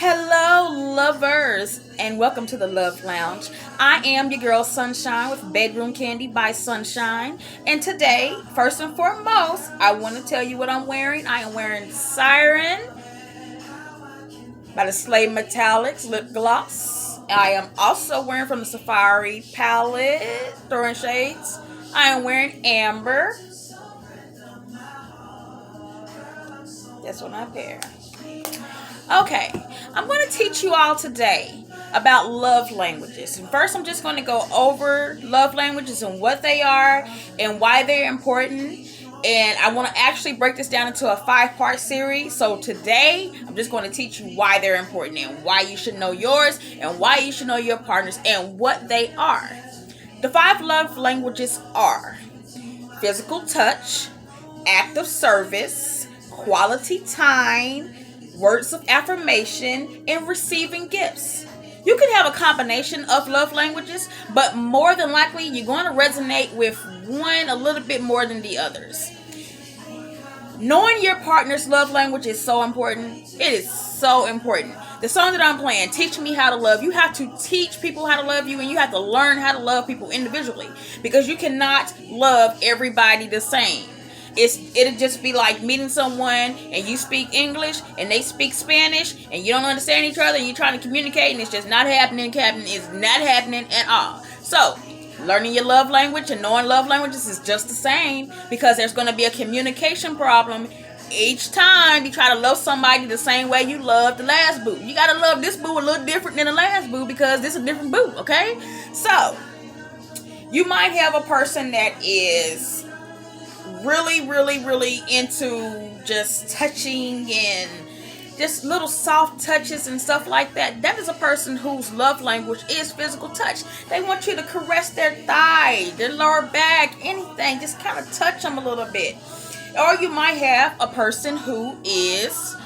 Hello, lovers, and welcome to the Love Lounge. I am your girl Sunshine with Bedroom Candy by Sunshine. And today, first and foremost, I want to tell you what I'm wearing. I am wearing Siren by the Slay Metallics lip gloss. I am also wearing from the Safari palette, Throwing Shades. I am wearing Amber. That's what I pair. Okay, I'm going to teach you all today about love languages. And first, I'm just going to go over love languages and what they are and why they're important. And I want to actually break this down into a 5-part series. So today, I'm just going to teach you why they're important and why you should know yours and why you should know your partners and what they are. The 5 love languages are physical touch, act of service, quality time, words of affirmation, and receiving gifts. You can have a combination of love languages, but more than likely you're going to resonate with one a little bit more than the others. Knowing your partner's love language is so important. It is so important. The song that I'm playing, Teach Me How to Love, you have to teach people how to love you, and you have to learn how to love people individually, because you cannot love everybody the same. It'll just be like meeting someone and you speak English and they speak Spanish and you don't understand each other and you're trying to communicate and it's just not happening, Captain. It's not happening at all. So, learning your love language and knowing love languages is just the same, because there's going to be a communication problem each time you try to love somebody the same way you loved the last boo. You got to love this boo a little different than the last boo, because this is a different boo, okay? So, you might have a person that is really into just touching and just little soft touches and stuff like that. That is a person whose love language is physical touch. They want you to caress their thigh, their lower back, anything. Just kind of touch them a little bit. Or you might have a person who is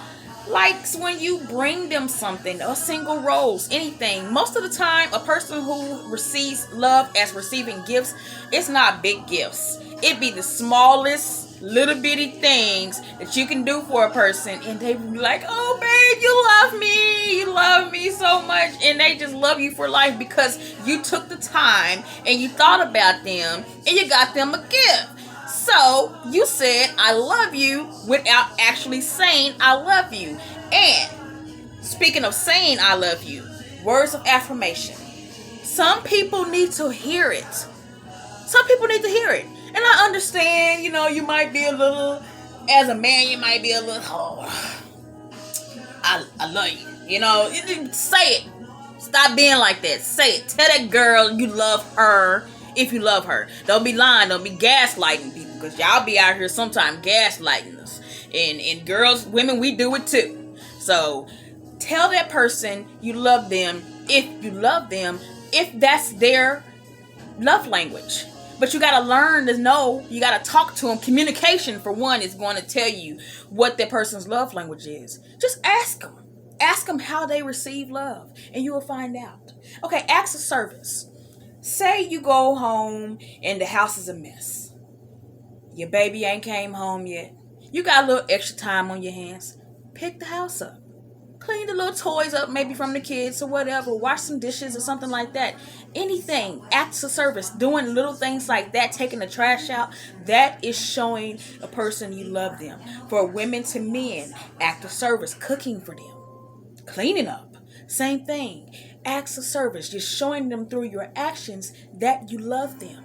likes when you bring them something, a single rose, anything. Most of the time, a person who receives love as receiving gifts, it's not big gifts. It be the smallest little bitty things that you can do for a person, and they be like, oh babe, you love me so much, and they just love you for life because you took the time and you thought about them and you got them a gift. So you said I love you without actually saying I love you. And speaking of saying I love you, words of affirmation. Some people need to hear it. Some people need to hear it. And I understand, you might be a little, as a man, you might be a little, I love you. Say it. Stop being like that. Say it. Tell that girl you love her if you love her. Don't be lying. Don't be gaslighting people, because y'all be out here sometimes gaslighting us. And girls, women, we do it too. So tell that person you love them if you love them, if that's their love language. But you got to learn to know, you got to talk to them. Communication, for one, is going to tell you what that person's love language is. Just ask them. Ask them how they receive love, and you will find out. Okay, acts of service. Say you go home and the house is a mess. Your baby ain't came home yet. You got a little extra time on your hands. Pick the house up. Clean the little toys up, maybe from the kids or whatever. Wash some dishes or something like that. Anything, acts of service, doing little things like that, taking the trash out, that is showing a person you love them. For women to men, act of service, cooking for them, cleaning up, same thing. Acts of service, just showing them through your actions that you love them.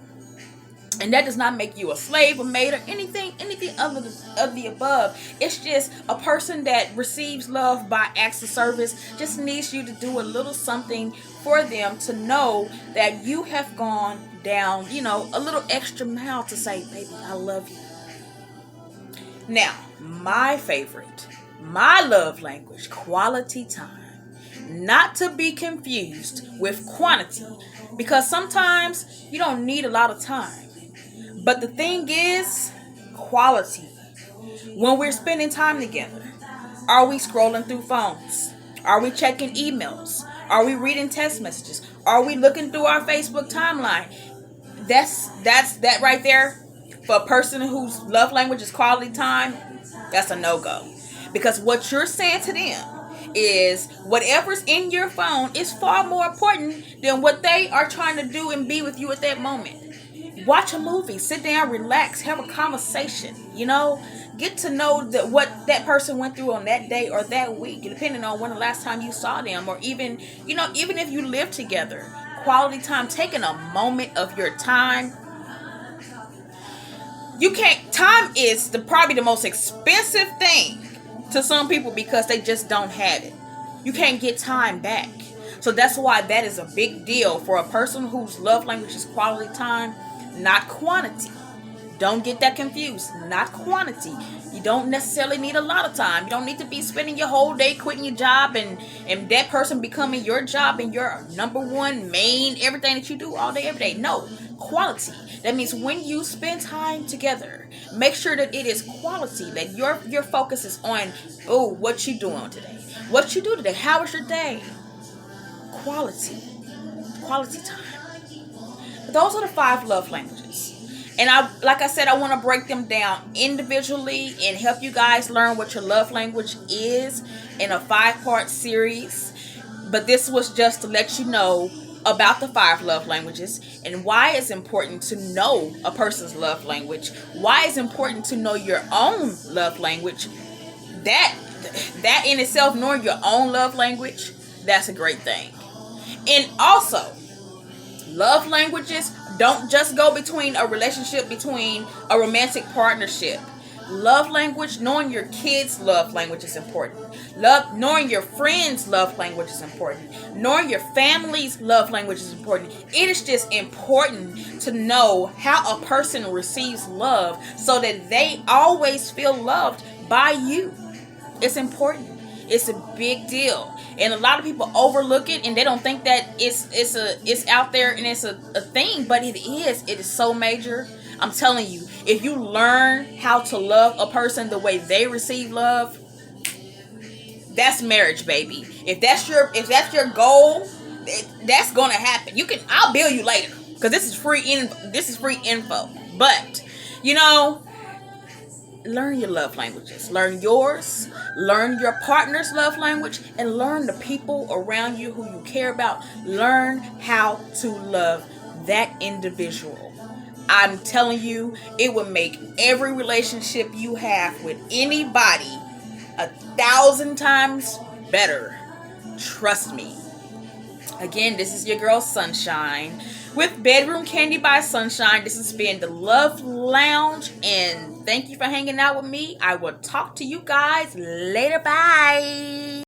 And that does not make you a slave, a maid, or anything other of the above. It's just a person that receives love by acts of service just needs you to do a little something for them to know that you have gone down, a little extra mile to say, baby, I love you. Now, my favorite, my love language, quality time. Not to be confused with quantity, because sometimes you don't need a lot of time. But the thing is, quality. When we're spending time together, are we scrolling through phones? Are we checking emails? Are we reading text messages? Are we looking through our Facebook timeline? That's that right there. For a person whose love language is quality time, that's a no-go. Because what you're saying to them is whatever's in your phone is far more important than what they are trying to do and be with you at that moment. Watch a movie, sit down, relax, have a conversation, get to know what that person went through on that day or that week, depending on when the last time you saw them, or even if you live together. Quality time, taking a moment of your time. Time is probably the most expensive thing to some people because they just don't have it. You can't get time back. So that's why that is a big deal for a person whose love language is quality time, not quantity. Don't get that confused. Not quantity. You don't necessarily need a lot of time. You don't need to be spending your whole day quitting your job and that person becoming your job and your number one main everything that you do all day, every day. No. Quality. That means when you spend time together, make sure that it is quality, that your focus is on, what you doing today? What you do today? How was your day? Quality time. Those are the 5 love languages. And like I said, I want to break them down individually and help you guys learn what your love language is in a 5-part series. But this was just to let you know about the 5 love languages and why it's important to know a person's love language. Why it's important to know your own love language. That in itself, knowing your own love language, that's a great thing. And also, love languages don't just go between a relationship, between a romantic partnership. Love language, knowing your kids' love language is important. Knowing your friends' love language is important. Knowing your family's love language is important. It is just important to know how a person receives love so that they always feel loved by you. It's important. It's a big deal. And a lot of people overlook it and they don't think that it's out there and it's a thing, but it is. It is so major. I'm telling you, if you learn how to love a person the way they receive love, that's marriage, baby. If that's your goal, that's gonna happen. I'll bill you later because this is free info. But learn your love languages. Learn yours. Learn your partner's love language, and learn the people around you who you care about. Learn how to love that individual. I'm telling you, it will make every relationship you have with anybody 1,000 times better. Trust me. Again, this is your girl Sunshine with Bedroom Candy by Sunshine. This has been the Love Lounge, and thank you for hanging out with me. I will talk to you guys later. Bye.